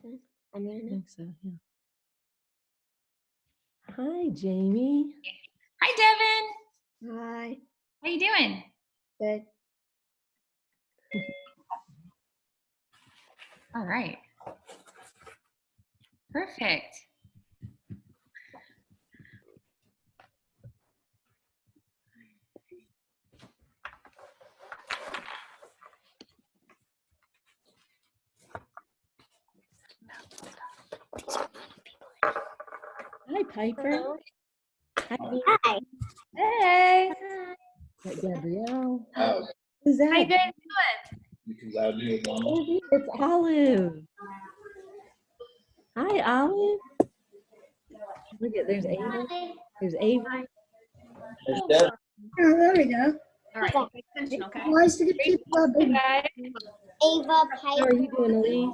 recording? I'm I hearing it. think so, yeah. Hi, Jamie. Hi, Devin. Hi. How you doing? Good. All right. Perfect. Hi, Piper. Hello. Hi. Hi. Hey. Hi, Gabrielle. Oh, Who's that? How you guys doing? because I knew one. Baby, it's Olive. Hi, Olive. Look at, there's Avery. There's Avery. There's Deb. Oh, there we go. All right. Pay attention, okay? Why is the good people Hey, baby? guys. Ava How are you doing, Ali?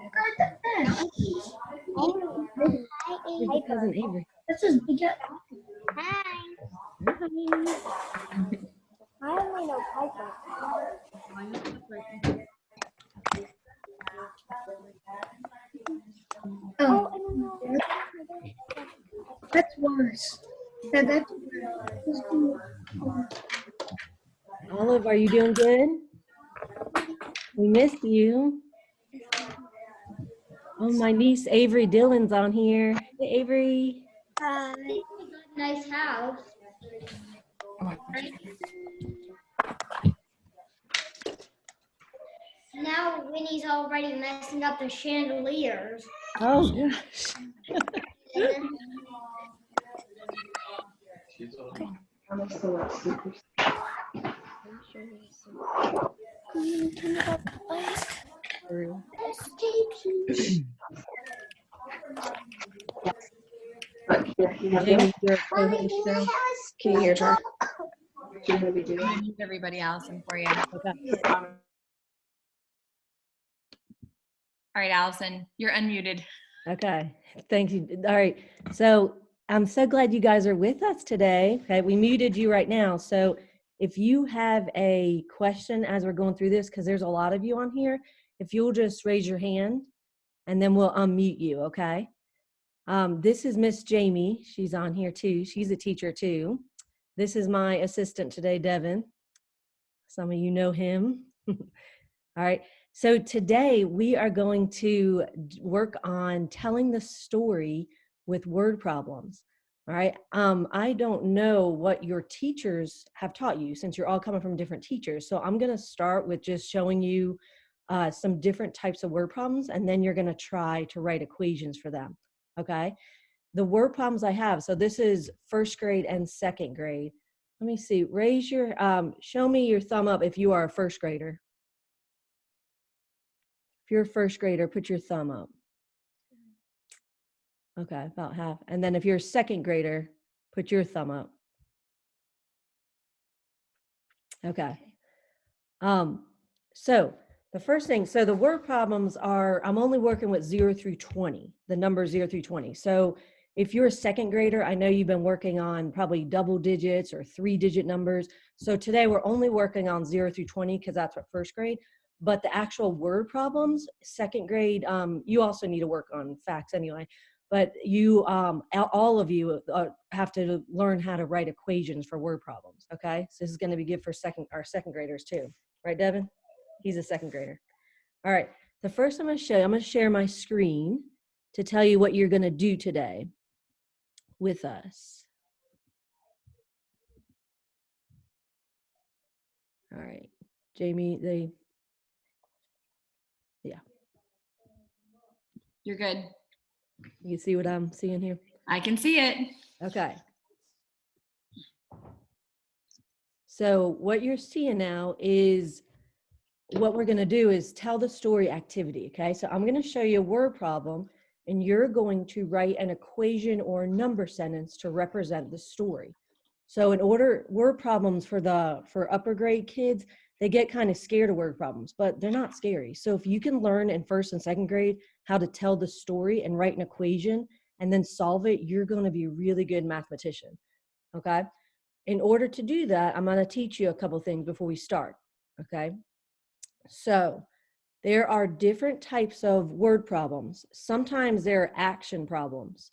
Your cousin Avery. This is big. Hi. Hi. I only know Piper. Oh, that's worse. That's worse. Olive, are you doing good? We missed you. Oh, my niece Avery Dillon's on here. Hey, Avery. Hi. Nice house. Now Winnie's already messing up the chandeliers. Oh, gosh. She's on. Jamie, you're a co-host now. Can you hear her? I'm gonna mute everybody, Allison, for you. All right, Allison, you're unmuted. Okay, thank you. All right, so I'm so glad you guys are with us today. Okay, we muted you right now. So if you have a question as we're going through this, because there's a lot of you on here, if you'll just raise your hand and then we'll unmute you, okay? This is Miss Jamie. She's on here too. She's a teacher too. This is my assistant today, Devin. Some of you know him. All right. So today we are going to work on telling the story with word problems. All right. I don't know what your teachers have taught you since you're all coming from different teachers. So I'm going to start with just showing you some different types of word problems, and then you're going to try to write equations for them. Okay. The word problems I have. So this is first grade and second grade. Let me see. Raise your, show me your thumb up if you are a first grader. If you're a first grader, put your thumb up. Okay, about half. And then if you're a second grader, put your thumb up. Okay. So the first thing, so the word problems are, I'm only working with 0 through 20, the numbers 0 through 20. So if you're a second grader, I know you've been working on probably double digits or 3-digit numbers. So today we're only working on 0 through 20 because that's what first grade. But the actual word problems, second grade, you also need to work on facts anyway. But you, all of you have to learn how to write equations for word problems, okay? So this is gonna be good for our second graders too. Right, Devin? He's a second grader. All right, the first I'm gonna show you, I'm gonna share my screen to tell you what you're gonna do today with us. All right, Jamie, yeah. You're good. You see what I'm seeing here? I can see it. Okay. So what you're seeing now is what we're gonna do is tell the story activity, okay? So I'm gonna show you a word problem and you're going to write an equation or number sentence to represent the story. So in order, word problems for upper grade kids, they get kind of scared of word problems, but they're not scary. So if you can learn in first and second grade how to tell the story and write an equation and then solve it, you're gonna be a really good mathematician, okay? In order to do that, I'm gonna teach you a couple things before we start, okay? So there are different types of word problems. Sometimes there are action problems.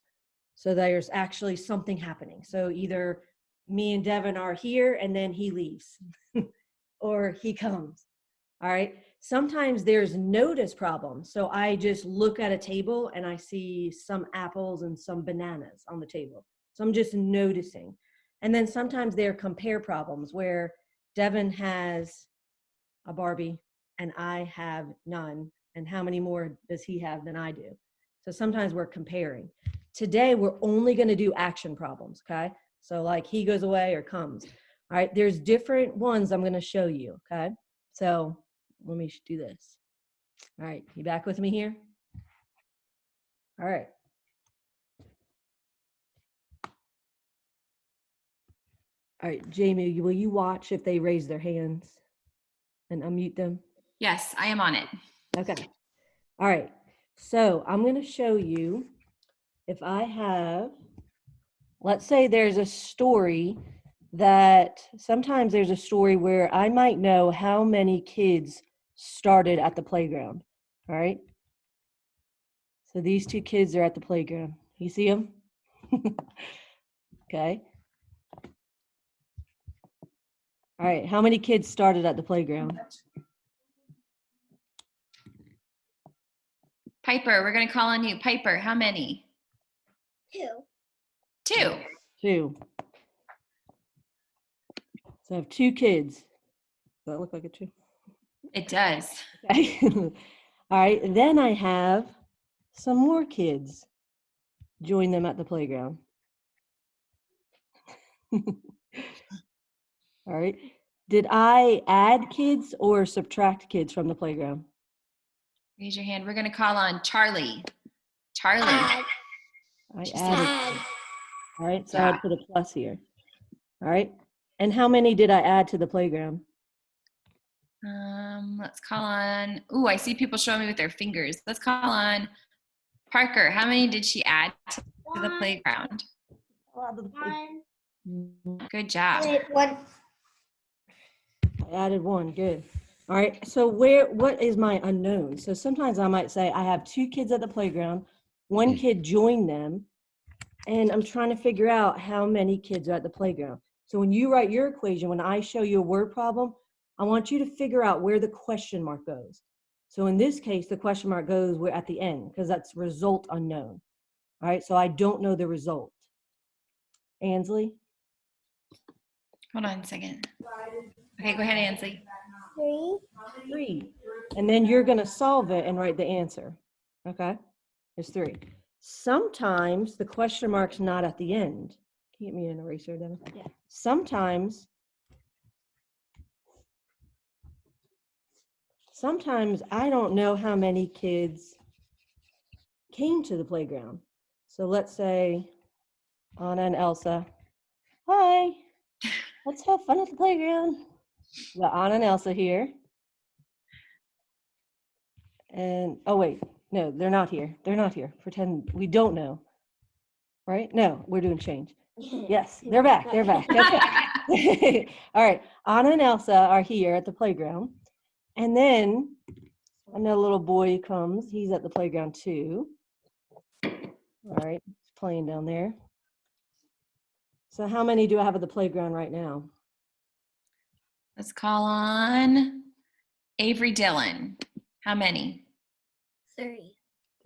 So there's actually something happening. So either me and Devin are here and then he leaves or he comes. All right. Sometimes there's notice problems. So I just look at a table and I see some apples and some bananas on the table. So I'm just noticing. And then sometimes there are compare problems where Devin has a Barbie and I have none. And how many more does he have than I do? So sometimes we're comparing. Today, we're only going to do action problems. Okay. So like he goes away or comes. All right. There's different ones I'm going to show you. Okay. So let me do this. All right. You back with me here? All right. All right, Jamie, will you watch if they raise their hands and unmute them? Yes, I am on it. Okay. All right. So I'm going to show you if I have, let's say there's a story that sometimes there's a story where I might know how many kids started at the playground. All right. So these two kids are at the playground. You see them? Okay. All right. How many kids started at the playground? Piper, we're going to call on you. Piper, how many? 2. 2. 2. So I have 2 kids. Does that look like a 2? It does. Okay. All right. Then I have some more kids. Join them at the playground. All right. Did I add kids or subtract kids from the playground? Raise your hand. We're going to call on Charlie. Charlie. I She added. Add. All right. So I'd put a plus here. All right. And how many did I add to the playground? Let's call on, ooh, I see people showing me with their fingers. Let's call on Parker. How many did she add to the playground? 1. Good job. Wait, 1. I added 1. Good. All right. So what is my unknown? So sometimes I might say I have 2 kids at the playground. 1 kid joined them. And I'm trying to figure out how many kids are at the playground. So when you write your equation, when I show you a word problem, I want you to figure out where the question mark goes. So in this case, the question mark goes where at the end, because that's result unknown. All right, so I don't know the result. Ansley? Hold on a second. Okay, go ahead, Ansley. 3. 3. And then you're going to solve it and write the answer. Okay, it's 3. Sometimes the question mark's not at the end. Can you get me an eraser, Devin? Yeah. Sometimes I don't know how many kids came to the playground. So let's say Anna and Elsa. Hi, let's have fun at the playground. We got Anna and Elsa here. And, oh wait, no, they're not here. They're not here. Pretend we don't know. Right? No, we're doing change. Yes, they're back. They're back. Okay. All right. Anna and Elsa are here at the playground. And then another little boy comes. He's at the playground too. All right. He's playing down there. So how many do I have at the playground right now? Let's call on Avery Dillon. How many? 3.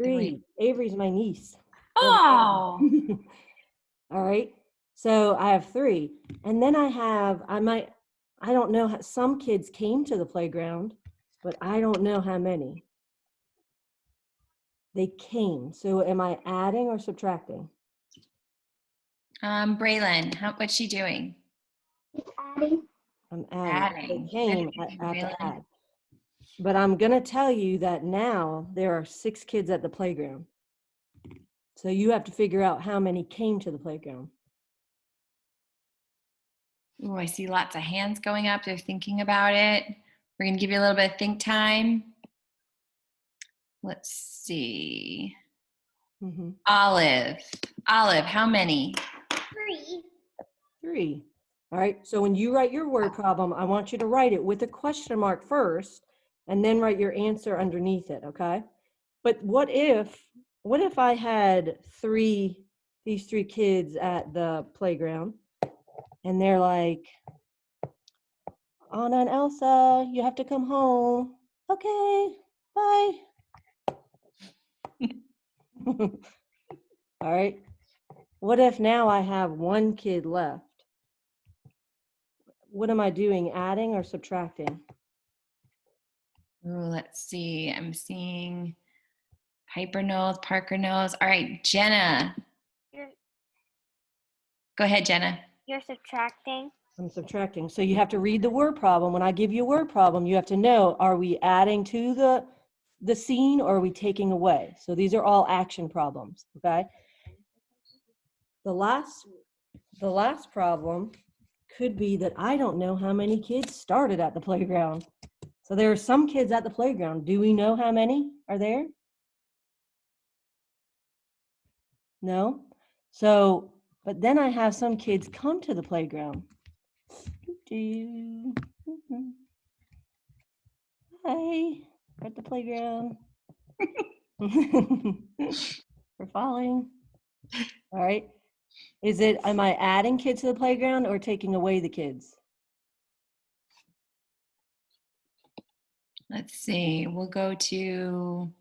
3. Avery's my niece. Oh, All right. So I have 3. And then I don't know, some kids came to the playground, but I don't know how many. They came. So am I adding or subtracting? Braylon, what's she doing? Adding. I'm adding. Adding. They came, Good, I have to Braylon. add. But I'm going to tell you that now there are 6 kids at the playground. So you have to figure out how many came to the playground. Oh, I see lots of hands going up. They're thinking about it. We're going to give you a little bit of think time. Let's see. Mm-hmm. Olive, how many? 3. 3. All right. So when you write your word problem, I want you to write it with a question mark first, and then write your answer underneath it, okay? But what if I had these three kids at the playground, and they're like, Anna and Elsa, you have to come home. Okay, bye. All right. What if now I have one kid left? What am I doing, adding or subtracting? Oh, let's see. I'm seeing Piper knows, Parker knows. All right, Jenna. You're, Go ahead, Jenna. you're subtracting. I'm subtracting. So you have to read the word problem. When I give you a word problem, you have to know, are we adding to the scene or are we taking away? So these are all action problems, okay? The last problem could be that I don't know how many kids started at the playground. So there are some kids at the playground. Do we know how many are there? No? So, but then I have some kids come to the playground. Hi, we're at the playground. We're falling. All right. Am I adding kids to the playground or taking away the kids? Let's see. We'll go to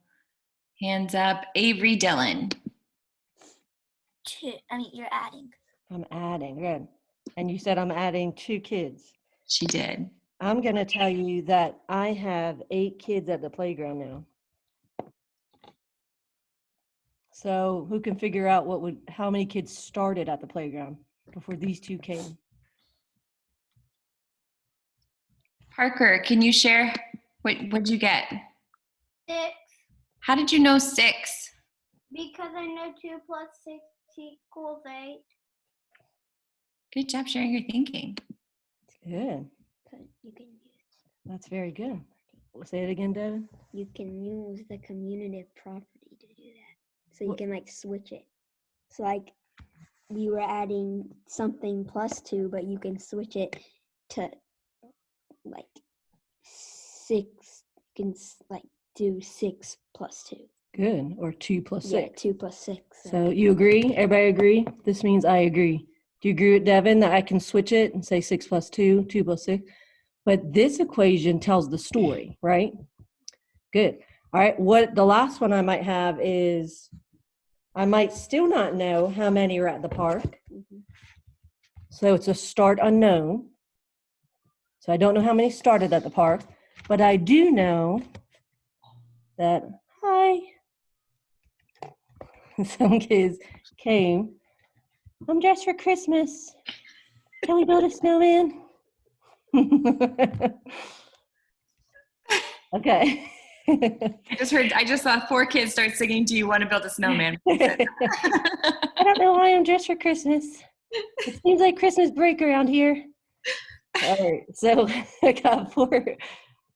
hands up. Avery Dillon. You're adding. I'm adding, good. And you said I'm adding 2 kids. She did. I'm going to tell you that I have 8 kids at the playground now. So who can figure out how many kids started at the playground before these 2 came? Parker, can you share what'd you get? 6. How did you know 6? Because I know 2 plus 6 equals 8. Good job sharing your thinking. Good. You can use. That's very good. Say it again, Devin. You can use the commutative property to do that. So you can like switch it. So like we were adding something plus 2, but you can switch it to like 6. You can like do 6 plus 2. Good. Or 2 plus 6. Yeah, 2 plus 6. So you agree? Everybody agree? This means I agree. Do you agree with Devin that I can switch it and say 6 plus 2, 2 plus 6? But this equation tells the story, right? Good. All right. What the last one I might have is I might still not know how many are at the park. So it's a start unknown. So I don't know how many started at the park, but I do know that, hi, some kids came. I'm dressed for Christmas. Can we build a snowman? Okay. I just saw 4 kids start singing, "Do you want to build a snowman?" I don't know why I'm dressed for Christmas. It seems like Christmas break around here. All right, so I got 4.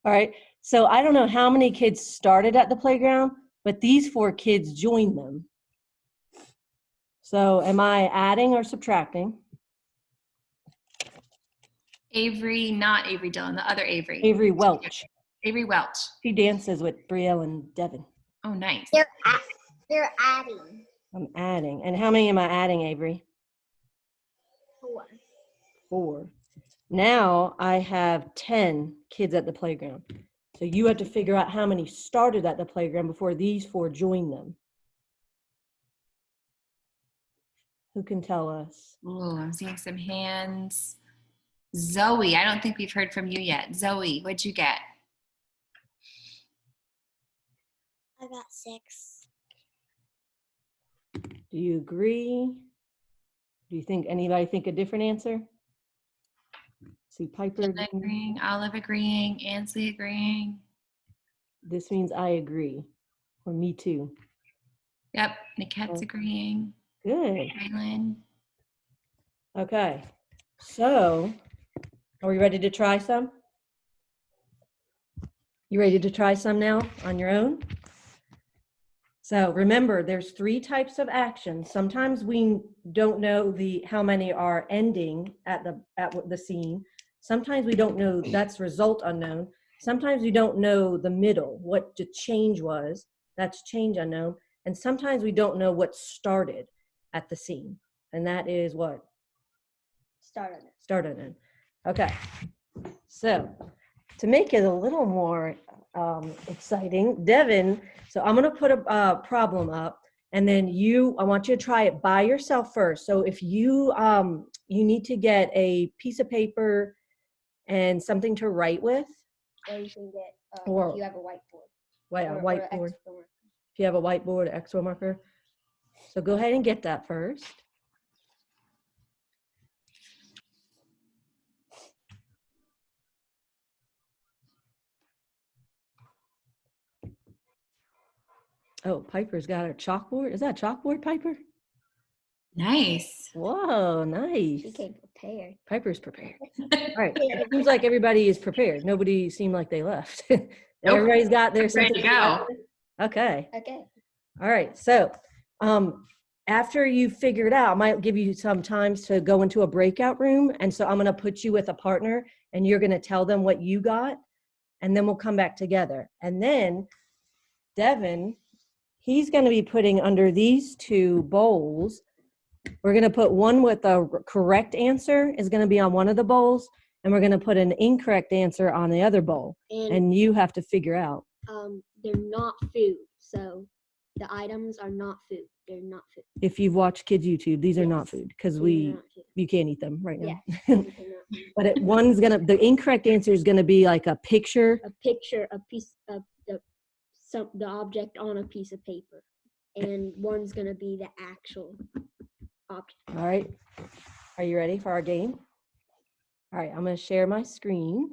All right, so I don't know how many kids started at the playground, but these 4 kids joined them. So am I adding or subtracting? Avery, not Avery Dillon, the other Avery. Avery Welch. Avery Welch. She dances with Brielle and Devin. Oh, nice. They're adding. I'm adding. And how many am I adding, Avery? 4. 4. Now I have 10 kids at the playground. So you have to figure out how many started at the playground before these 4 joined them. Who can tell us? Oh, I'm seeing some hands. Zoe, I don't think we've heard from you yet. Zoe, what'd you get? I got 6. Do you agree? Do you think anybody think a different answer? See, Piper Jenna agreeing, Olive agreeing, Ansley agreeing. This means I agree, or me too. Yep, Nikette's agreeing. Good. Rylan. Okay, so are we ready to try some? You ready to try some now on your own? So remember, there's 3 types of actions. Sometimes we don't know how many are ending at the scene. Sometimes we don't know, that's result unknown. Sometimes we don't know the middle, what the change was. That's change unknown. And sometimes we don't know what started at the scene. And that is what? Start on it. Start unknown. Okay. So to make it a little more exciting, Devin, so I'm going to put a problem up, and then I want you to try it by yourself first. So if you need to get a piece of paper and something to write with, Or you can get, Or- if you have a whiteboard. a or whiteboard. extra marker. If you have a whiteboard, extra marker. So go ahead and get that first. Oh, Piper's got a chalkboard. Is that a chalkboard, Piper? Nice. Whoa, nice. She came prepared. Piper's prepared. All right. It seems like everybody is prepared. Nobody seemed like they left. Everybody's got their Ready to go. Okay. Okay. All right. So after you figure it out, I might give you some times to go into a breakout room. And so I'm going to put you with a partner and you're going to tell them what you got. And then we'll come back together. And then Devin, he's going to be putting under these two bowls. We're going to put one with a correct answer is going to be on one of the bowls. And we're going to put an incorrect answer on the other bowl. And you have to figure out. They're not food. So the items are not food. They're not food. If you've watched kids YouTube, these are not Yes. food because They're not food. you can't eat them right now. Yeah. you cannot. But the incorrect answer is going to be like a picture. A picture, a piece of the object on a piece of paper. And one's going to be the actual object. All right. Are you ready for our game? All right. I'm going to share my screen.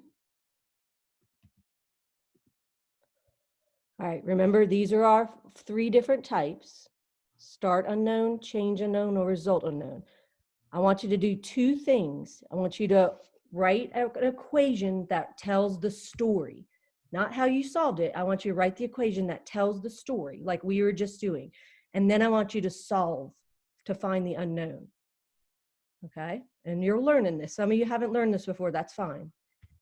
All right. Remember, these are our 3 different types: start unknown, change unknown, or result unknown. I want you to do 2 things. I want you to write an equation that tells the story, not how you solved it. I want you to write the equation that tells the story, like we were just doing. And then I want you to solve to find the unknown. Okay? And you're learning this. Some of you haven't learned this before. That's fine.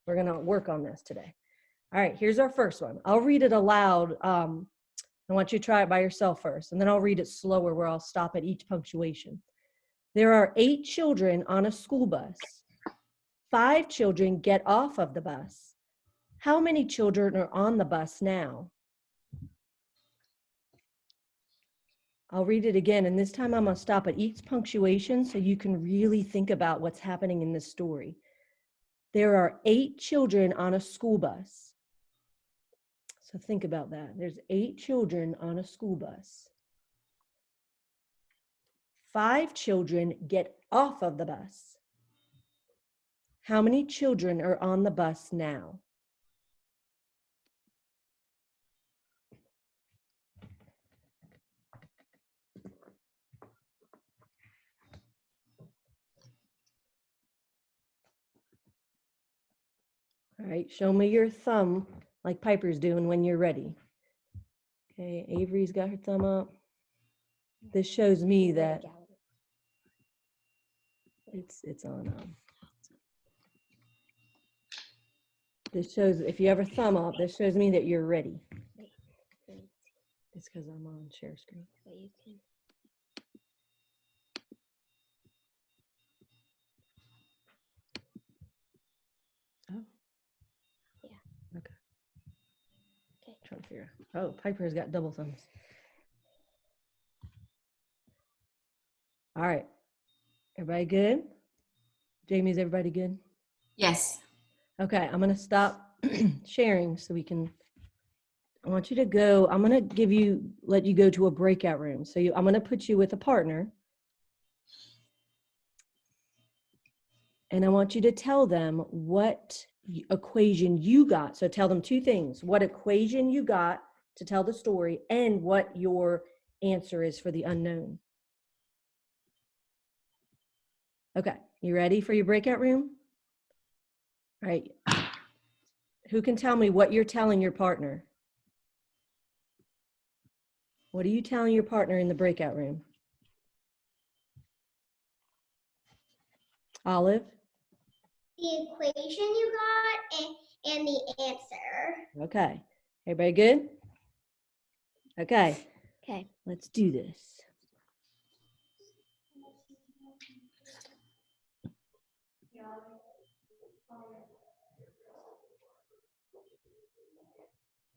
We're going to work on this today. All right, here's our first one. I'll read it aloud. I want you to try it by yourself first, and then I'll read it slower where I'll stop at each punctuation. There are 8 children on a school bus. 5 children get off of the bus. How many children are on the bus now? I'll read it again, and this time I'm going to stop at each punctuation so you can really think about what's happening in this story. There are 8 children on a school bus. So think about that. There's 8 children on a school bus. 5 children get off of the bus. How many children are on the bus now? All right, show me your thumb like Piper's doing when you're ready. Okay, Avery's got her thumb up. This shows me that it's on. This shows, if you have a thumb up, this shows me that you're ready. It's because I'm on share screen. So you can. Oh. Yeah. Okay. Okay. Trying to figure out. Oh, Piper's got double thumbs. All right. Everybody good? Jamie, is everybody good? Yes. Okay, I'm going to stop sharing so we can, I want you to go, I'm going to let you go to a breakout room. So I'm going to put you with a partner. And I want you to tell them what equation you got. So tell them 2 things: what equation you got to tell the story and what your answer is for the unknown. Okay, you ready for your breakout room? All right. Who can tell me what you're telling your partner? What are you telling your partner in the breakout room? Olive? The equation you got and the answer. Okay. Everybody good? Okay. Okay. Let's do this.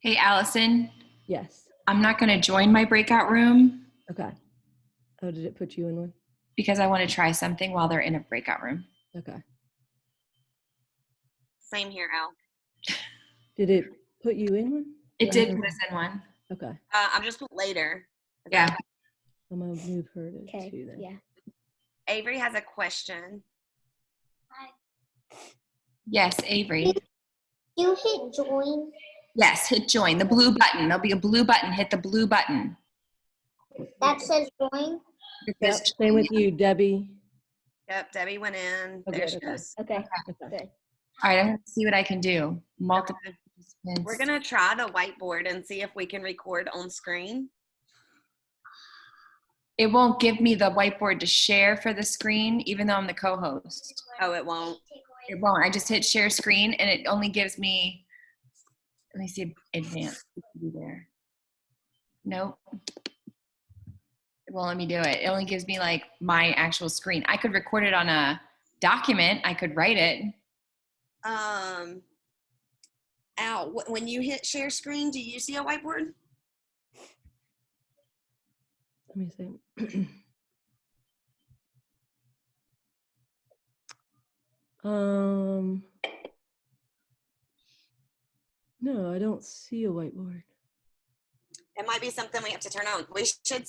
Hey, Allison, Yes. I'm not going to join my breakout room Okay. Oh, did it put you in one? because I want to try something while they're in a breakout room. Okay. Same here, Al. Did it put you in one? It did put us in one. Okay. I'm just put later. Yeah. I'm gonna move her to Okay. 2 then. Yeah. Avery has a question. Yes, Avery. You hit join. Yes, hit join. The blue button. There'll be a blue button. Hit the blue button. That says join. It Yep. says Same with you, Debbie. Yep, Debbie went in. Oh, There good, she okay. goes. Okay. Okay. Good. All right, I'm going to see what I can do. Multiple participants. We're gonna try the whiteboard and see if we can record on screen. It won't give me the whiteboard to share for the screen, even though I'm the co-host. Oh, it won't. It won't. I just hit share screen and it only gives me, let me see advanced. There. Nope. It won't let me do it. It only gives me like my actual screen. I could record it on a document. I could write it. Al, when you hit share screen, do you see a whiteboard? Let me see. No, I don't see a whiteboard. It might be something we have to turn on. We should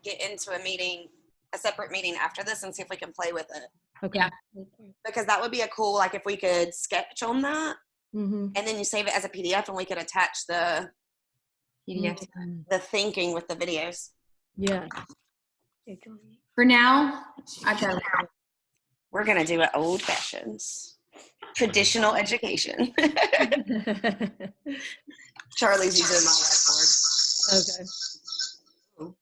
get into a separate meeting after this and see if we can play with it. Okay. Yeah. Because that would be a cool, like if we could sketch on that Mm-hmm. and then you save it as a PDF and we could attach the PDF. thinking with the videos. Yeah. They're joining. For now, I've got We're going to do it old fashioned. Traditional education. Charlie's using my whiteboard. Okay.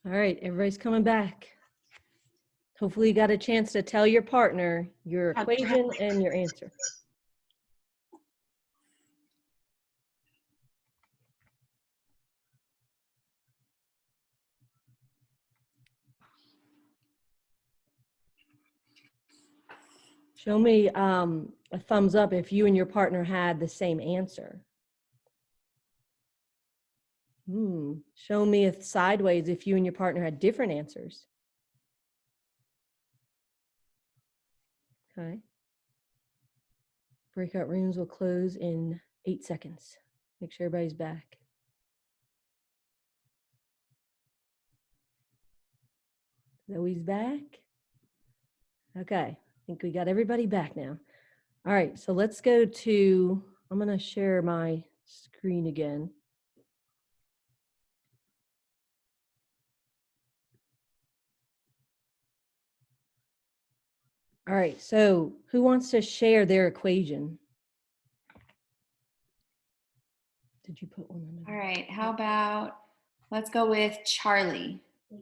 All right, everybody's coming back. Hopefully you got a chance to tell your partner your equation and your answer. Show me a thumbs up if you and your partner had the same answer. Show me a sideways if you and your partner had different answers. Okay. Breakout rooms will close in 8 seconds. Make sure everybody's back. Zoe's back. Okay, I think we got everybody back now. All right, so let's go to, I'm gonna share my screen again. All right, so who wants to share their equation? Did you put one on All right, how about, let's go with Charlie. Oh,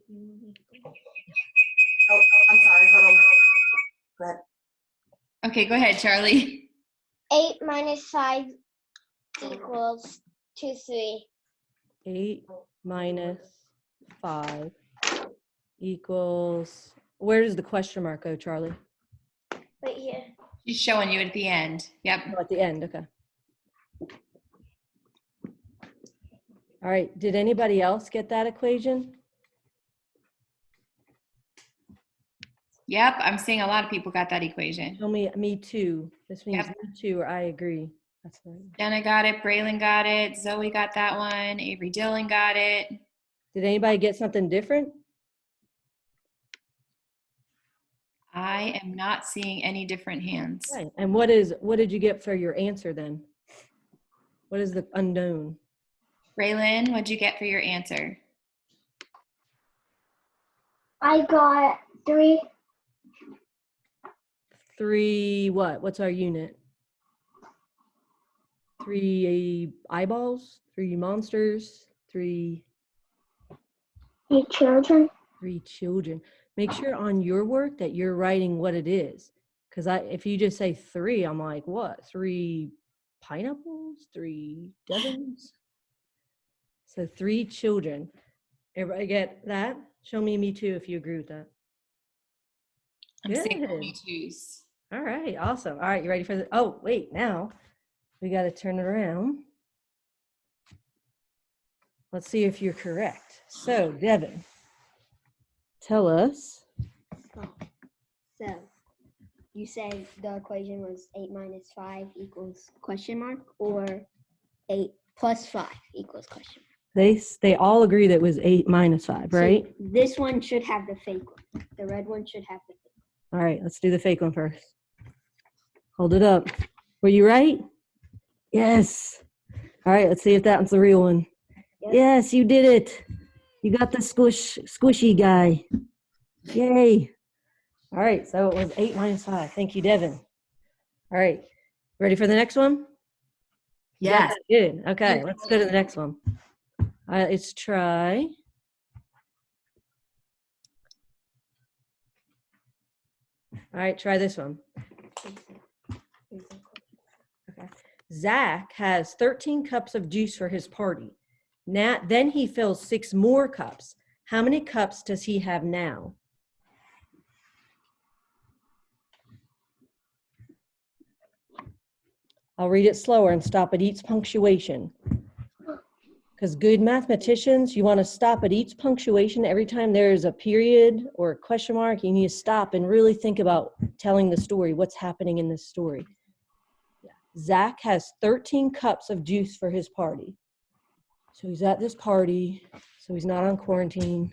I'm sorry. Hold on. Go ahead. Okay, go ahead, Charlie. 8 minus 5 equals 2, 3. 8 minus 5 equals, where does the question mark go, Charlie? Right here. She's showing you at the end. Yep. Oh, at the end, okay. All right, did anybody else get that equation? Yep, I'm seeing a lot of people got that equation. Show me too. This means Yep. me too, or I agree. That's right. Jenna got it, Braylon got it, Zoe got that one, Avery Dillon got it. Did anybody get something different? I am not seeing any different hands. Right. And what did you get for your answer then? What is the unknown? Braylon, what'd you get for your answer? I got 3. 3 what? What's our unit? 3 eyeballs? 3 monsters? 3 children. 3 children. Make sure on your work that you're writing what it is. Because if you just say 3, I'm like, what? 3 pineapples? 3 Devons? So 3 children. Everybody get that? Show me too if you agree with that. I'm seeing Good. me twos. All right, awesome. All right, you ready for the, oh, wait, now we got to turn it around. Let's see if you're correct. So, Devin, tell us. So you say the equation was 8 minus 5 equals question mark, or 8 plus 5 equals question mark? They all agree that it was 8 minus 5, right? So this one should have the fake one. The red one should have the fake All right, let's do the fake one first. Hold it up. Were you right? Yes. All right, let's see if that one's the real one. Yep. Yes, you did it. You got the squishy guy. Yay. All right, so it was 8 minus 5. Thank you, Devin. All right, ready for the next one? Yes. Good. Okay, let's go to the next one. Let's try. All right, try this one. Okay. Zach has 13 cups of juice for his party. Then he fills 6 more cups. How many cups does he have now? I'll read it slower and stop at each punctuation. Because good mathematicians, you want to stop at each punctuation. Every time there's a period or a question mark, you need to stop and really think about telling the story, what's happening in this story. Zach has 13 cups of juice for his party. So he's at this party, so he's not on quarantine,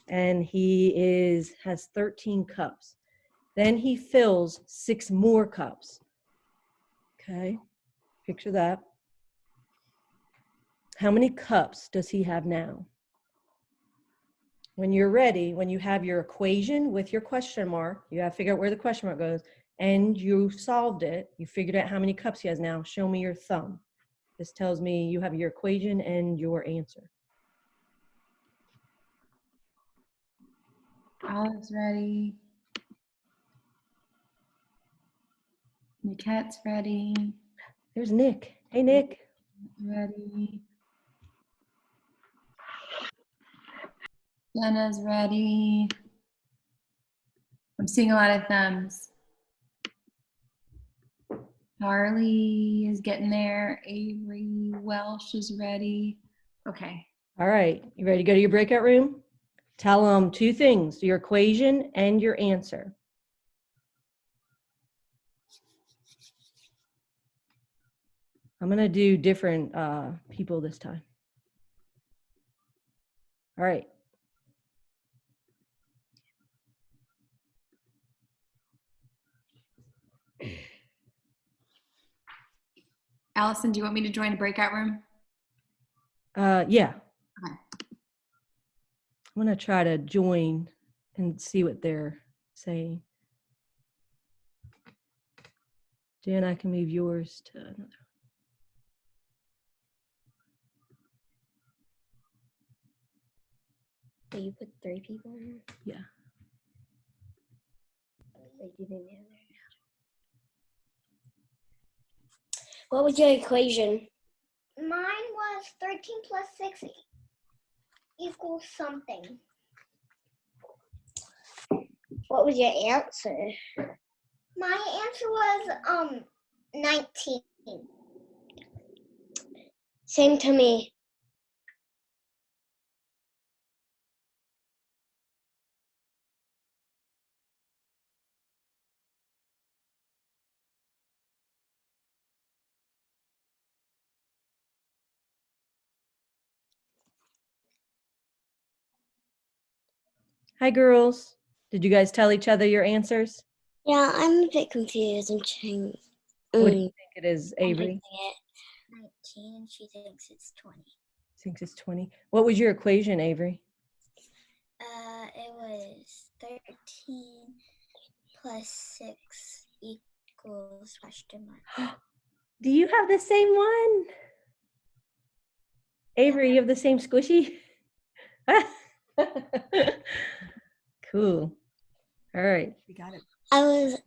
and he has 13 cups. Then he fills 6 more cups. Okay, picture that. How many cups does he have now? When you're ready, when you have your equation with your question mark, you have to figure out where the question mark goes, and you solved it, you figured out how many cups he has now, show me your thumb. This tells me you have your equation and your answer. Olive's ready. Niquette's ready. There's Nick. Hey, Nick. Ready. Jenna's ready. I'm seeing a lot of thumbs. Harley is getting there. Avery Welsh is ready. Okay. All right, you ready to go to your breakout room? Tell them 2 things, your equation and your answer. I'm going to do different people this time. All right. Allison, do you want me to join the breakout room? Yeah. Okay. I'm going to try to join and see what they're saying. Jan, I can move yours to another. So you put 3 people in? Yeah. Like, do they know that? What was your equation? Mine was 13 plus 6 equals something. What was your answer? My answer was 19. Same to me. Hi, girls. Did you guys tell each other your answers? Yeah, I'm a bit confused. I'm trying. What do you think it is, Avery? 19, and she thinks it's 20. Thinks it's 20. What was your equation, Avery? It was 13 plus 6 equals question mark. Do you have the same one? Avery, you have the same squishy? Cool. All right. We got it. I was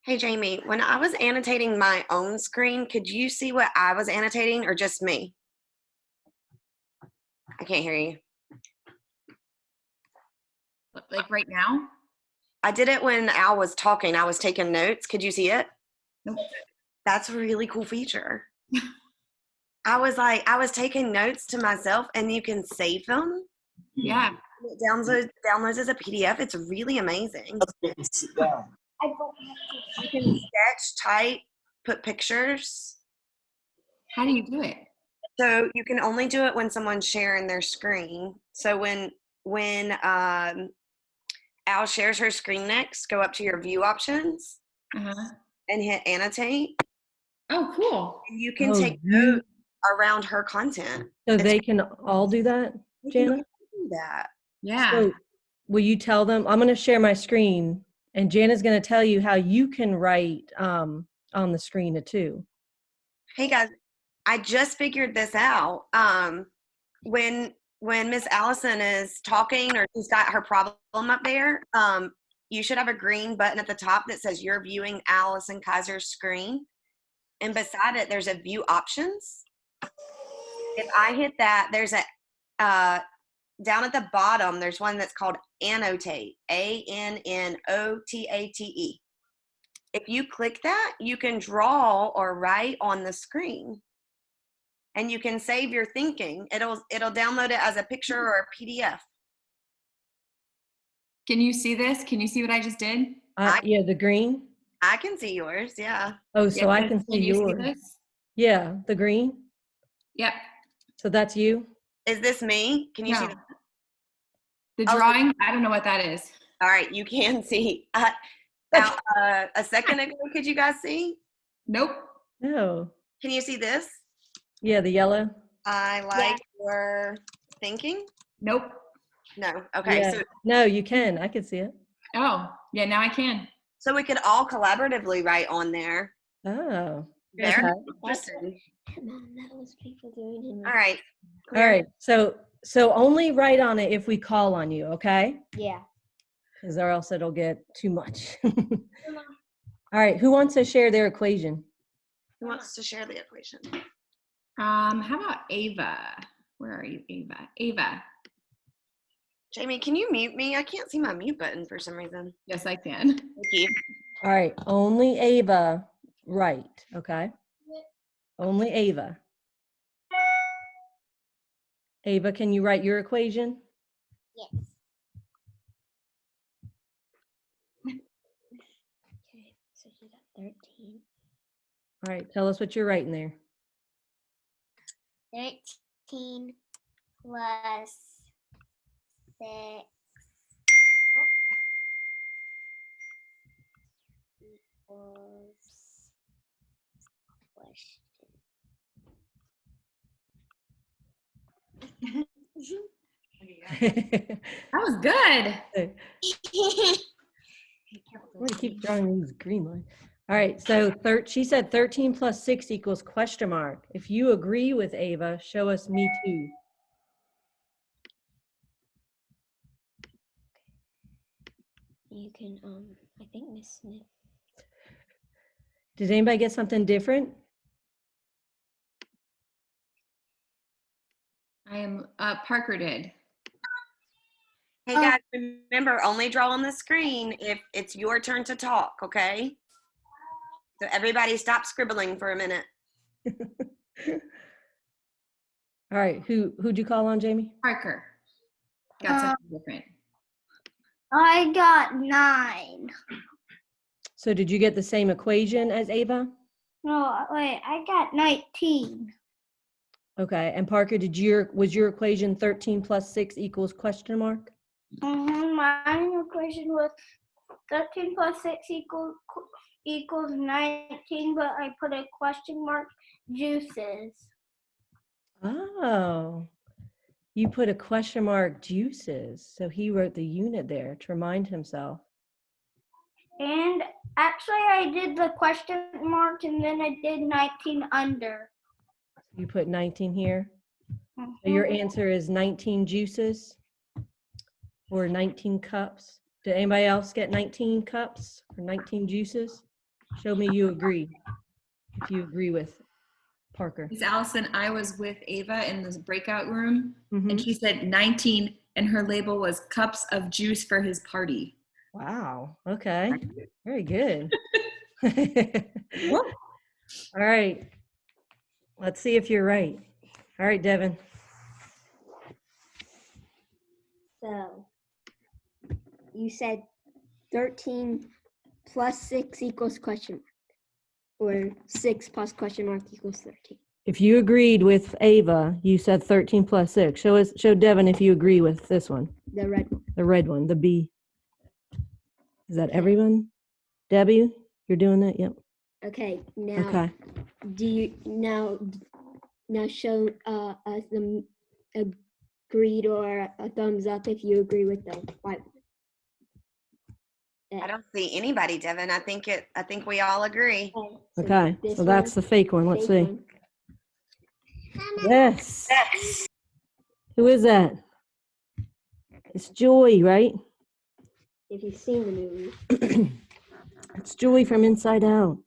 Hey, Jamie, when I was annotating my own screen, could you see what I was annotating or just me? I can't hear you. Like right now? I did it when Al was talking. I was taking notes. Could you see it? Nope. That's a really cool feature. I was taking notes to myself and you can save them. Yeah. It downloads as a PDF. It's really amazing. Sit down. You can sketch, type, put pictures. How do you do it? So you can only do it when someone's sharing their screen. So when Al shares her screen next, go up to your view options Uh-huh. and hit annotate. Oh, cool. And you can Oh, take notes around her content. so they can all do that, You can Jana? do that. Yeah. So will you tell them? I'm going to share my screen, and Jana's going to tell you how you can write on the screen too. Hey guys, I just figured this out. When Miss Allison is talking or she's got her problem up there, you should have a green button at the top that says you're viewing Allison Kaiser's screen. And beside it, there's a view options. If I hit that, there's a, down at the bottom, there's one that's called annotate, ANNOTATE. If you click that, you can draw or write on the screen. And you can save your thinking. It'll download it as a picture or a PDF. Can you see this? Can you see what I just did? Yeah, the green. I can see yours, yeah. Oh, so I can see you yours. see this? Yeah, the green. Yep. So that's you. Is this me? Can you see No. that? The Oh, drawing, I don't know what that is. All right, you can see. A second ago, could you guys see? Nope. No. Can you see this? Yeah, the yellow. I like your thinking. Nope. No. Okay. Yeah. So No, you can. I can see it. Oh, yeah, now I can. so we could all collaboratively write on there. Oh. Very Okay. interesting. Mom, that was people doing it. All right. All right. So only write on it if we call on you, okay? Yeah. Because or else it'll get too much. All right. Who wants to share their equation? Who wants to share the equation? How about Ava? Where are you, Ava? Ava. Jamie, can you mute me? I can't see my mute button for some reason. Yes, I can. Thank you. All right. Only Ava write, okay? Only Ava. Ava, can you write your equation? Yes. Okay, so she got 13. All right. Tell us what you're writing there. 13 plus 6 equals question. That was good. I'm going to keep drawing these green lines. All right, so she said 13 plus 6 equals question mark. If you agree with Ava, show us me too. You can, I think Miss Smith. Did anybody get something different? Parker did. Hey guys, remember, only draw on the screen if it's your turn to talk, okay? So everybody stop scribbling for a minute. All right, who'd you call on, Jamie? Parker. Got something different. I got 9. So did you get the same equation as Ava? No, wait, I got 19. Okay, and Parker, was your equation 13 plus 6 equals question mark? My equation was 13 plus 6 equals 19, but I put a question mark, juices. Oh, you put a question mark juices. So he wrote the unit there to remind himself. And actually, I did the question mark and then I did 19 under. You put 19 here. So your answer is 19 juices or 19 cups. Did anybody else get 19 cups or 19 juices? Show me you agree. If you agree with Parker. Miss Allison, I was with Ava in this breakout room, and Mhm. she said 19, and her label was cups of juice for his party. Wow. Okay. Very good. All right. Let's see if you're right. All right, Devin. So you said 13 plus 6 equals question mark, or 6 plus question mark equals 13. If you agreed with Ava, you said 13 plus 6. Show Devin if you agree with this one. The red one. The red one, the B. Is that everyone? Debbie, you're doing that? Yep. Okay. Now, Okay. do you now show us the agreed or a thumbs up if you agree with the white one. I don't see anybody, Devin. I think we all agree. Okay. this So that's the fake one. Let's see. fake one. Yes. Who is that? It's Joy, right? If you've seen the movie. It's Joy from Inside Out.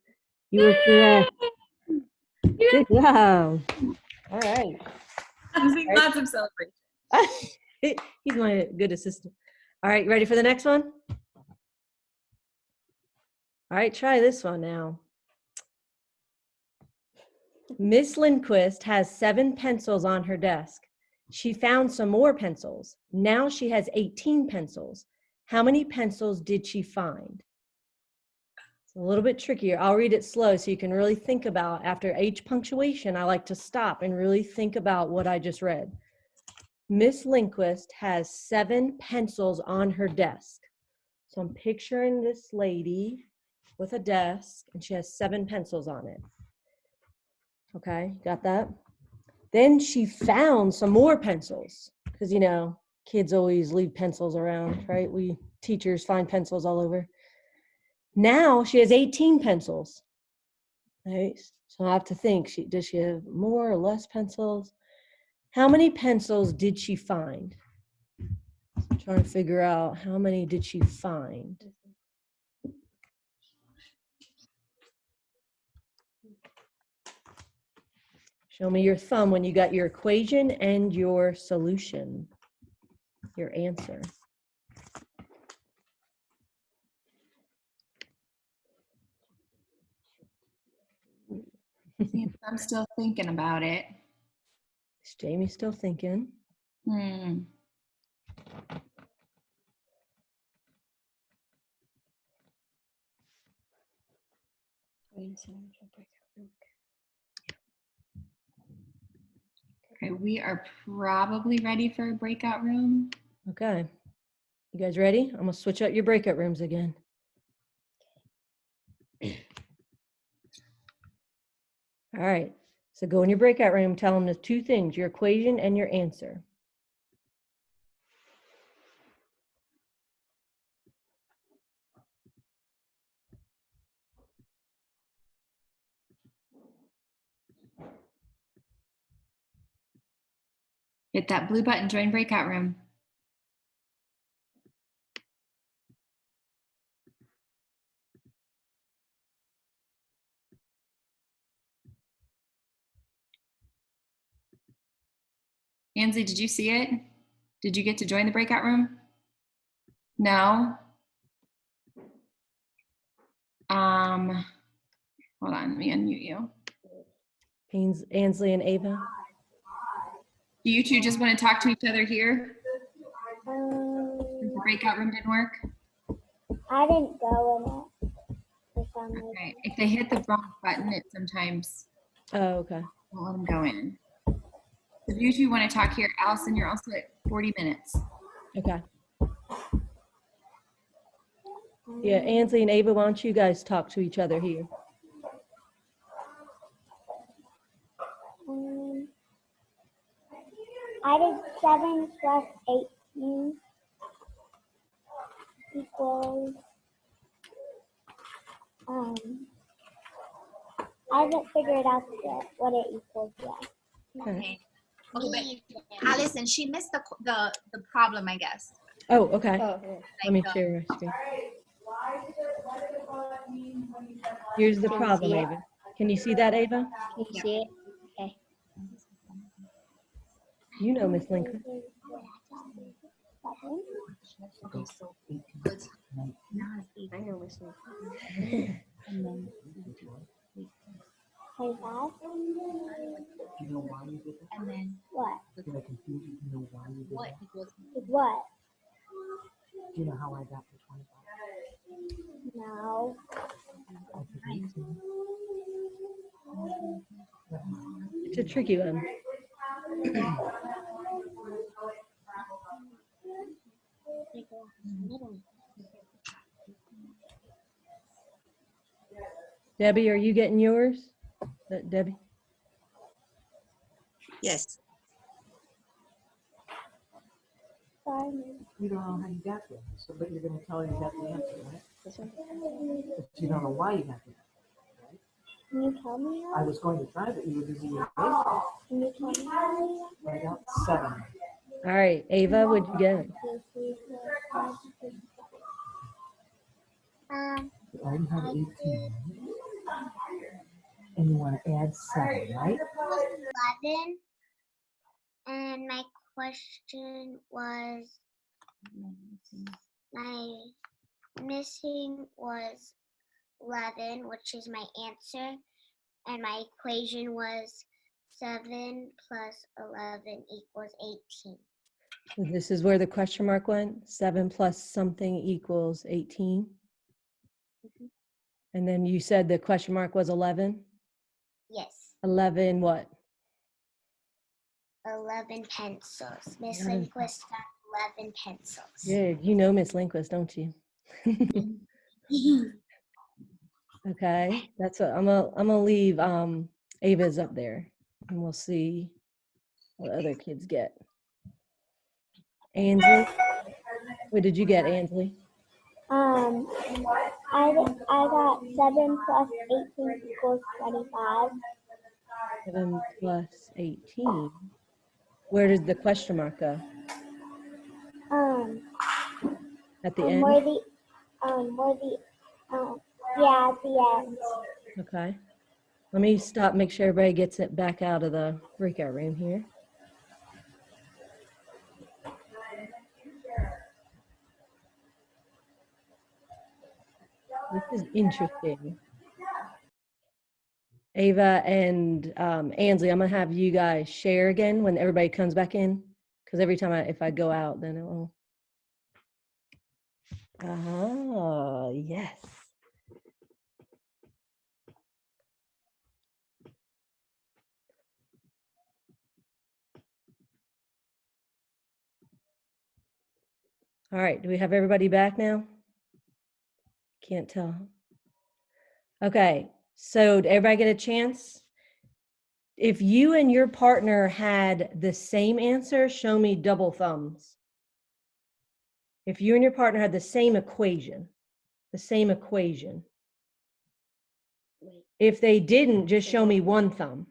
You were correct. Good job. All right. Lots of celebration. He's my good assistant. All right, ready for the next one? All right, try this one now. Miss Lindquist has 7 pencils on her desk. She found some more pencils. Now she has 18 pencils. How many pencils did she find? It's a little bit trickier. I'll read it slow so you can really think about, after each punctuation, I like to stop and really think about what I just read. Miss Lindquist has 7 pencils on her desk. So I'm picturing this lady with a desk and she has 7 pencils on it. Okay, got that? Then she found some more pencils because, you know, kids always leave pencils around, right? We teachers find pencils all over. Now she has 18 pencils. Right? So I have to think, does she have more or less pencils? How many pencils did she find? I'm trying to figure out how many did she find? Show me your thumb when you got your equation and your solution, your answer. I'm still thinking about it. Is Jamie still thinking? Okay, we are probably ready for a breakout room. Okay. You guys ready? I'm going to switch out your breakout rooms again. All right. So go in your breakout room, tell them the 2 things, your equation and your answer. Hit that blue button, join breakout room. Ansley, did you see it? Did you get to join the breakout room? No? Hold on, let me unmute you. Ansley and Ava. Do you two just want to talk to each other here? The breakout room didn't work? I didn't go in it for some reason. Okay. If they hit the wrong button, it sometimes Oh, okay. won't let them go in. If you two want to talk here, Allison, you're also at 40 minutes. Okay. Yeah, Ansley and Ava, why don't you guys talk to each other here? I did 7 plus 18 equals, I haven't figured out yet what it equals yet. Okay. Okay, but Allison, she missed the problem, I guess. Oh, okay. Oh, yeah. Let me share my screen. Here's the Can you problem, see it? Ava. Can you see that, Ava? Can you see it? Okay. You know, Miss Lincoln. I know Miss Lincoln. Do you know why you did that? And then What? Did I confuse you? Do you know why you did what that? equals What? Do you know how I got to 25? No. I took 18. It's a tricky one. Debbie, are you getting yours? Debbie? Yes. You don't know how you got there, so, but you're going to tell her you got the answer, right? This one? But you don't know why you got the answer, right? Can you tell me? I was going to try, but you were busy with baseball. Can you tell me? I got 7. All right, Ava, what'd you get? Um, You already have 18, right? And you want to add 7, right? 11. And my question was, my missing was 11, which is my answer. And my equation was 7 plus 11 equals 18. So this is where the question mark went. 7 plus something equals 18. And then you said the question mark was 11? Yes, 11 what? 11 pencils. Miss 11. Lindquist found 11 pencils. Good. You know Miss Lindquist, don't you? Okay. That's what I'm gonna leave Ava's up there and we'll see what other kids get. Ansley, what did you get, Ansley? I got 7 plus 18 equals 25. 7 plus 18. Where does the question mark go? At the end? Where the, yeah, at the end. Okay. Let me stop, make sure everybody gets it back out of the breakout room here. This is interesting. Ava and Ansley, I'm gonna have you guys share again when everybody comes back in, because every time if I go out, then it will. Yes. All right, do we have everybody back now? Can't tell. Okay, so did everybody get a chance? If you and your partner had the same answer, show me double thumbs. If you and your partner had the same equation. If they didn't, just show me one thumb.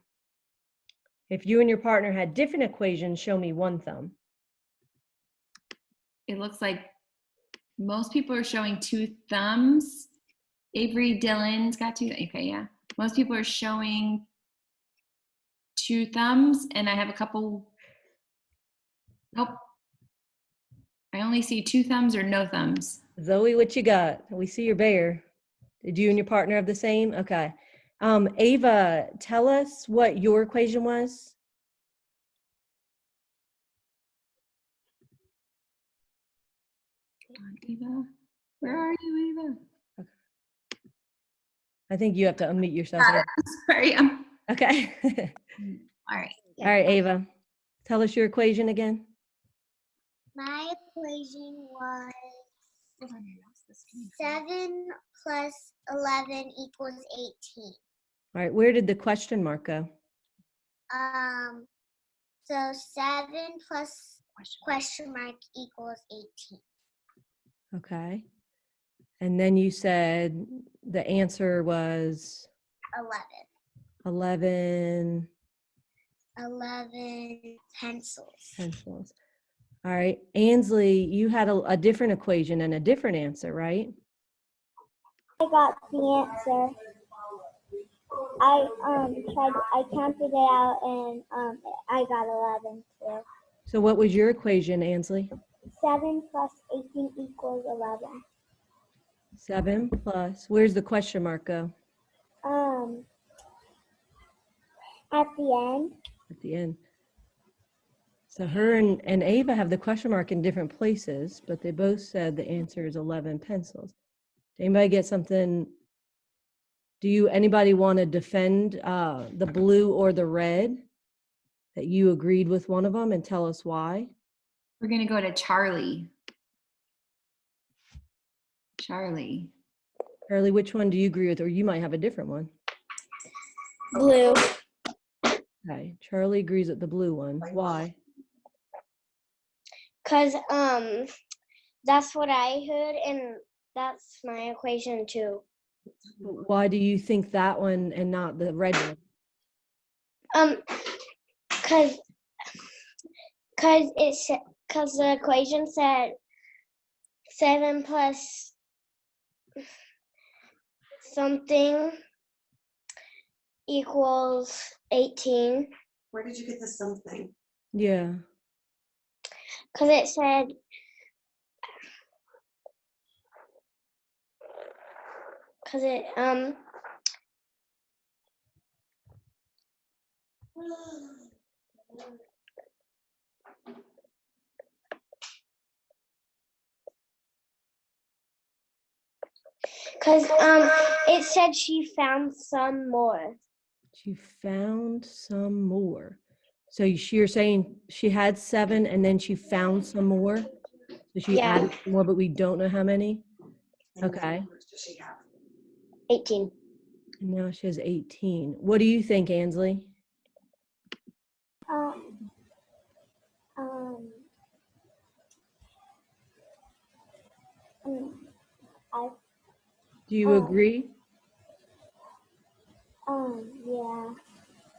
If you and your partner had different equations, show me one thumb. It looks like most people are showing 2 thumbs. Avery Dillon's got 2. Okay, yeah. Most people are showing 2 thumbs, and I have a couple. Nope. I only see 2 thumbs or no thumbs. Zoe, what you got? We see your bear. Did you and your partner have the same? Okay. Ava, tell us what your equation was. Eva, where are you, Eva? Okay. I think you have to unmute yourself. Got it. Sorry. Okay. All right. All right, Ava, tell us your equation again. My equation was 7 plus 11 equals 18. All right, where did the question mark go? So 7 plus question mark equals 18. Okay. And then you said the answer was 11 11 pencils. pencils. All right, Ansley, you had a different equation and a different answer, right? got the answer. I counted it out and I got 11 too. So what was your equation, Ansley? 7 plus 18 equals 11. 7 plus, where's the question mark go? At the end. At the end. So her and Ava have the question mark in different places, but they both said the answer is 11 pencils. Did anybody get something? Anybody want to defend the blue or the red that you agreed with one of them and tell us why? We're gonna go to Charlie. Charlie. Charlie, which one do you agree with? Or you might have a different one. Blue. Okay, Charlie agrees with the blue one. Why? Because that's what I heard and that's my equation too. Why do you think that one and not the red one? Because the equation said 7 plus something equals 18. Where did you get the something? Yeah. Because it said it said she found some more. She found some more. So you're saying she had 7 and then she found some more? So she Yeah. added some more, but we don't know how many? Okay. 18. And now she has 18. What do you think, Ansley? Do you agree? Yeah.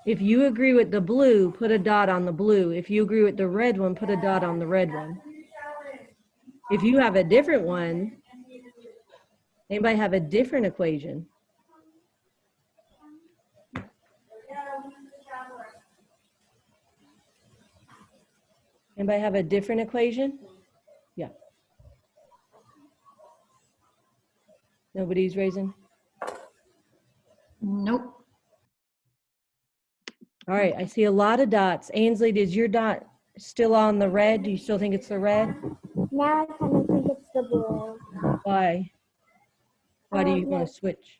If you agree with the blue, put a dot on the blue. If you agree with the red one, put a dot on the red one. If you have a different one, anybody have a different equation? Anybody have a different equation? Yeah. Nobody's raising? Nope. All right, I see a lot of dots. Ansley, is your dot still on the red? Do you still think it's the red? Now I kind of think it's the blue. Why? Why do you want to switch?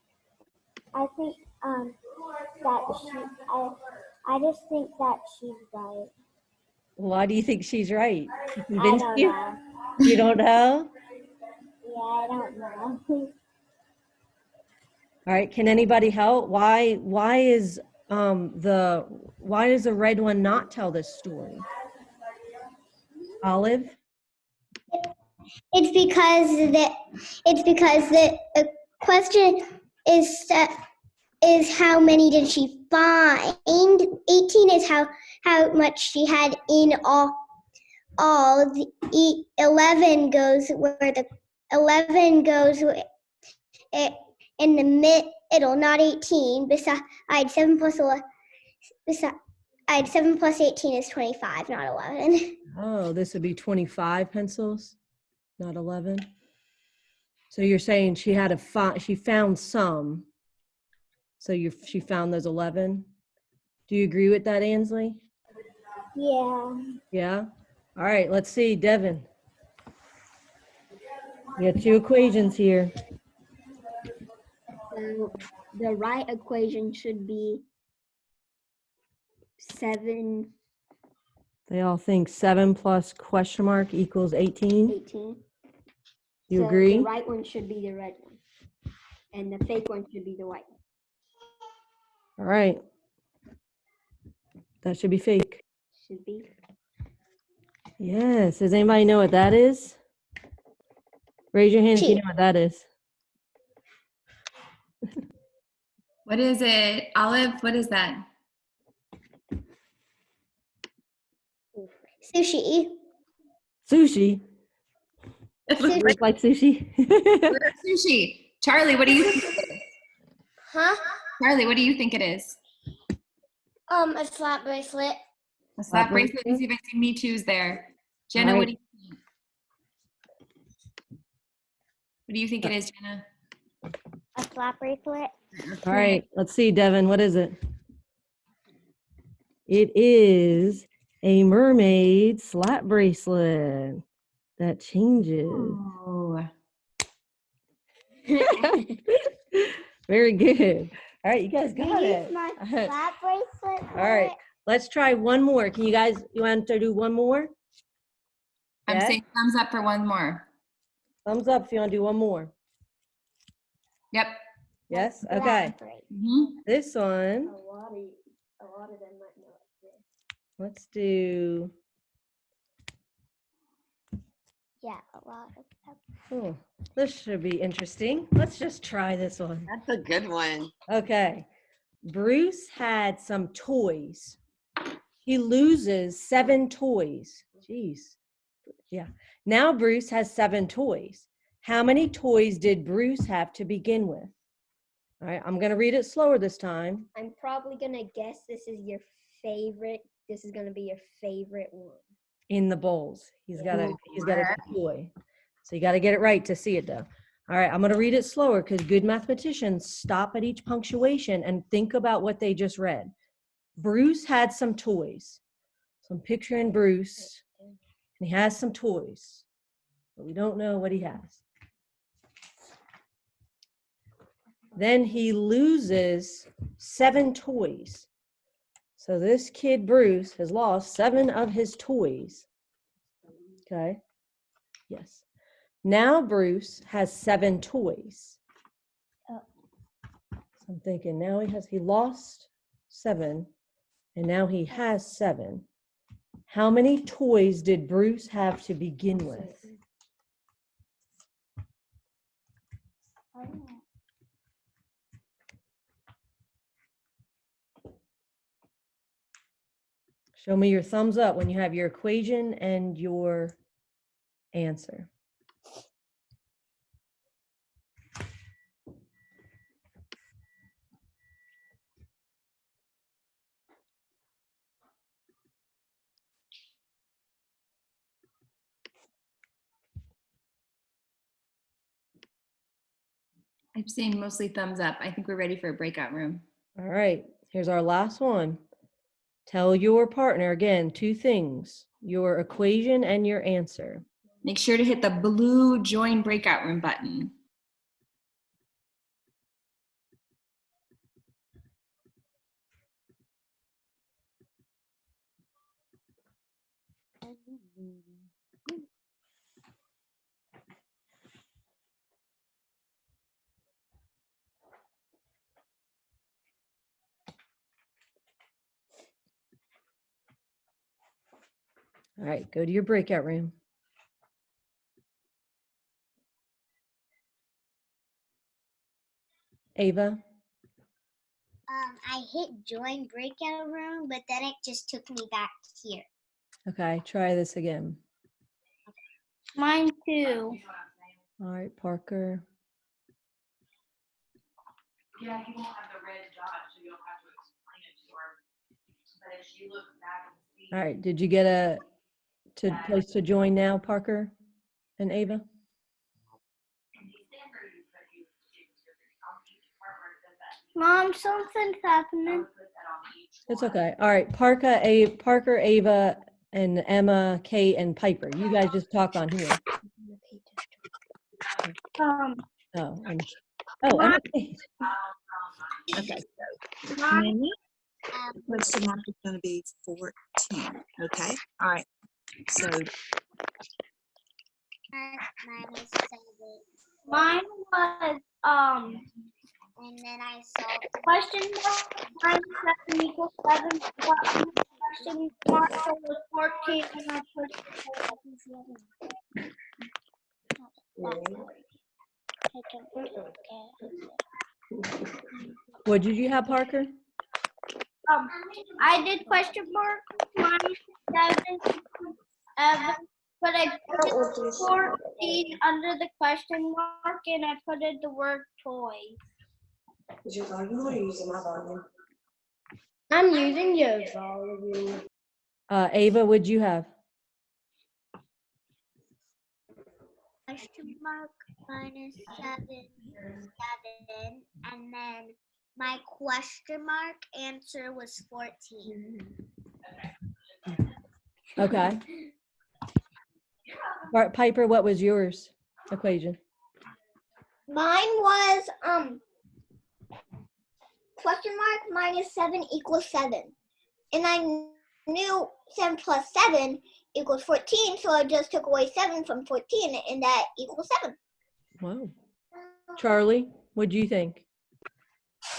I think I just think that she's right. Why do you think she's right? She I convinced don't you? know. You don't know? Yeah, I don't know. All right, can anybody help? Why does the red one not tell this story? Olive? It's because the question is how many did she find? 18 is how much she had in all. The 11 goes where the 11 goes in the middle, not 18. Besides 7 plus 11. Besides 7 plus 18 is 25, not 11. Oh, this would be 25 pencils, not 11. So you're saying she had she found some. So she found those 11. Do you agree with that, Ansley? Yeah. Yeah? All right, let's see, Devin. We have 2 equations here. So the right equation should be 7, They all think 7 plus question mark equals 18. 18. You So agree? the right one should be the red one. And the fake one should be the white one. All right. That should be fake. Should be. Yes. Does anybody know what that is? Raise your hand if you know what that is. What is it? Olive, what is that? Sushi. Sushi. It Look like sushi. sushi. Charlie, what do you think? Huh? Charlie, what do you think it is? A slap bracelet. A slap bracelet? bracelet. Let's see if I see Me Too's there. Jenna, All what right. do you think? What do you think it is, Jenna? A slap bracelet. All right, let's see, Devin, what is it? It is a mermaid slap bracelet that changes. Oh. Very good. All right, you guys got You it. used my slap bracelet. All right, let's try one more. Can you guys, you want to do one more? I'm Yes? saying thumbs up for one more. Thumbs up if you want to do one more. Yep. Yes? Okay. Mhm. This one, A lot of them might know this. let's do, Yeah, a lot of them. oh, this should be interesting. Let's just try this one. That's a good one. Okay. Bruce had some toys. He loses 7 toys. Jeez. Yeah. Now Bruce has 7 toys. How many toys did Bruce have to begin with? All right, I'm going to read it slower this time. I'm probably gonna guess this is your favorite. This is gonna be your favorite one. In the bowls. He's got a toy. So you got to get it right to see it though. All right, I'm going to read it slower because good mathematicians stop at each punctuation and think about what they just read. Bruce had some toys. So I'm picturing Bruce and he has some toys, but we don't know what he has. Then he loses 7 toys. So this kid, Bruce, has lost 7 of his toys. Okay. Yes. Now Bruce has 7 toys. So I'm thinking now he lost 7 and now he has 7. How many toys did Bruce have to begin with? Show me your thumbs up when you have your equation and your answer. I'm seeing mostly thumbs up. I think we're ready for a breakout room. All right, here's our last one. Tell your partner, again, 2 things, your equation and your answer. Make sure to hit the blue join breakout room button. All right, go to your breakout room. Ava? I hit join breakout room, but then it just took me back here. Okay, try this again. Mine too. All right, Parker. Yeah, he won't have the red dot, so you don't have to explain it to her. But if she looks back and sees. All right, did you get a place to join now, Parker and Ava? Mom, something's happening. It's okay. All right, Parker, Ava, and Emma, Kate, and Piper. You guys just talk on here. Oh, Emma, Kate. Okay. Mom, Question mark is going to be 14. Okay. All right. So mine was 7. Mine was and then I saw question mark. Mine 7 equals 7. Question mark was 14, and I What did you have, Parker? I did question mark. Mine 7, but I put 4 14 under the question mark and I put in the word toys. Is your volume on or are you using my volume? I'm using yours, all of you. Ava, what'd you have? Question mark minus 7, and then my question mark answer was 14. Okay. All right, Piper, what was yours equation? Mine was question mark minus 7 equals 7. And I knew 7 plus 7 equals 14, so I just took away 7 from 14, and that equals 7. Wow. Charlie, what do you think?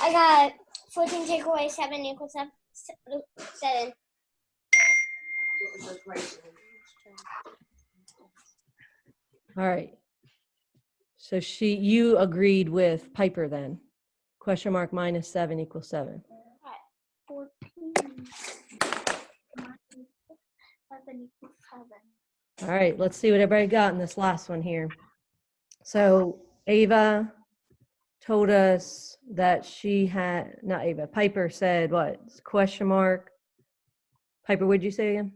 I got 14 take away 7 equals 7. All right. So you agreed with Piper then. Question mark minus 7 equals 7. 14 7 equals 7. All right, let's see what everybody got in this last one here. So Ava told us that she had, not Ava, Piper said what? Question mark. Piper, what'd you say again?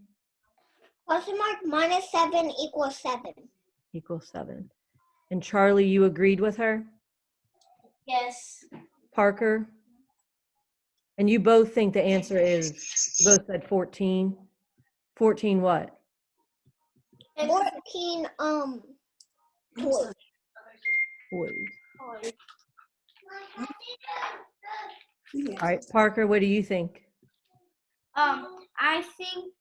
Question mark minus 7 equals 7. Equals 7. And Charlie, you agreed with her? Yes. Parker? And you both think the answer is, you both said 14. 14 what? 14 toys. Boys. All right, Parker, what do you think? I think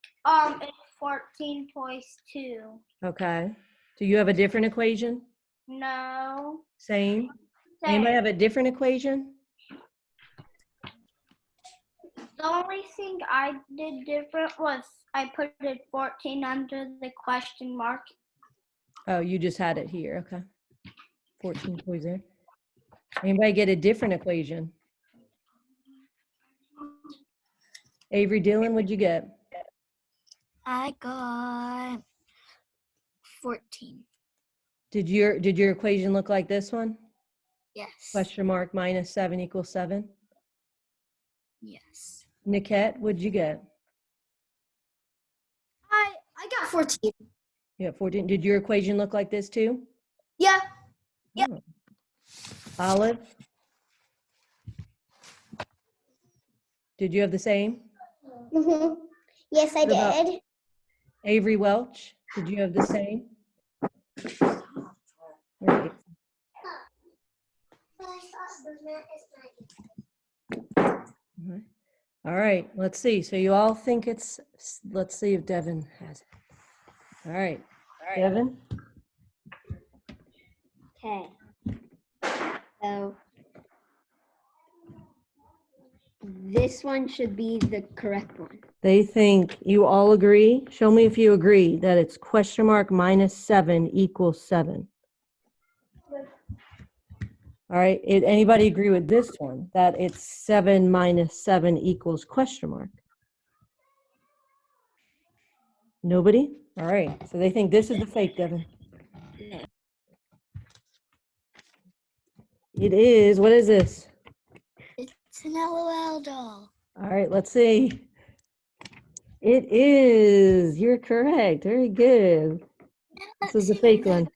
it's 14 toys too. Okay. Do you have a different equation? No. Same? Anybody have a different equation? The only thing I did different was I put it 14 under the question mark. Oh, you just had it here. Okay. 14 toys there. Anybody get a different equation? Avery Dillon, what'd you get? I got 14. Did your equation look like this one? Yes. Question mark minus 7 equals 7? Yes. Niket, what'd you get? I got 14. You got 14. Did your equation look like this too? Yeah. Yep. Oh. Olive? Did you have the same? Mm-hmm. Yes, I What about did. Avery Welch, did you have the same? Right. Mhm. All right, let's see. So you all think it's, let's see if Devin has it. All right, Devin? Okay. So this one should be the correct one. They think, you all agree? Show me if you agree that it's question mark minus 7 equals 7. All right, anybody agree with this one, that it's 7 minus 7 equals question mark? Nobody? All right, so they think this is the fake, Devin. It is, what is this? It's an LOL doll. All right, let's see. It is, you're correct, very good. This is the fake one.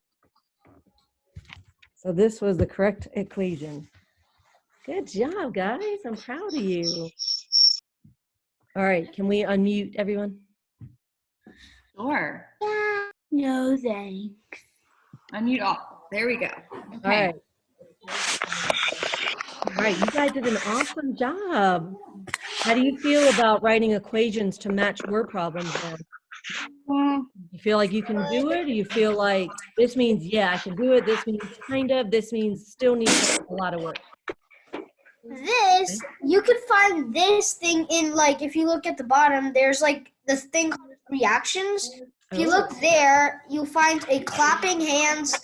So this was the correct equation. Good job, guys, I'm proud of you. All right, can we unmute everyone? Sure. No thanks. Unmute all. There we go. All right. All right, you guys did an awesome job. How do you feel about writing equations to match word problems then? You feel like you can do it? Or you feel like this means, yeah, I can do it. This means kind of, this means still needs a lot of work. This, you could find this thing in, like, if you look at the bottom, there's like this thing called reactions. If you look there, you'll find a clapping hands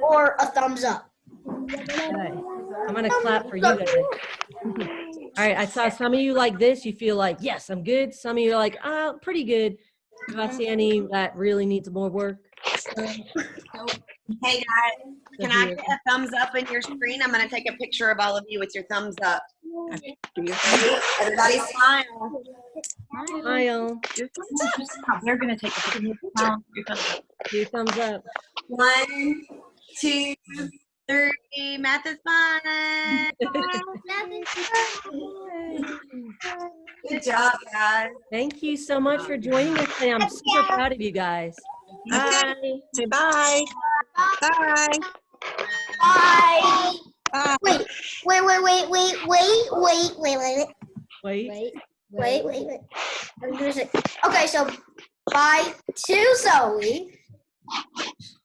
or a thumbs up. Okay. I'm gonna clap for you guys. All right, I saw some of you like this. You feel like, yes, I'm good. Some of you are like, pretty good. Do I see any that really needs more work? Hey guys, can I get a thumbs up in your screen? I'm gonna take a picture of all of you with your thumbs up. Do your thing. Everybody smile. Smile. They're gonna take a picture. Smile. Do thumbs up. 1, 2, 3. Math is fun. Good job, guys. Thank you so much for joining us today. I'm super proud of you guys. Okay. Say bye. Bye. Bye. Bye. Wait. Wait. I'm gonna say, okay, so bye to Zoe.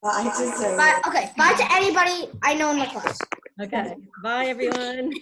Bye to Zoe. Bye to anybody I know in the class. Okay. Bye, everyone.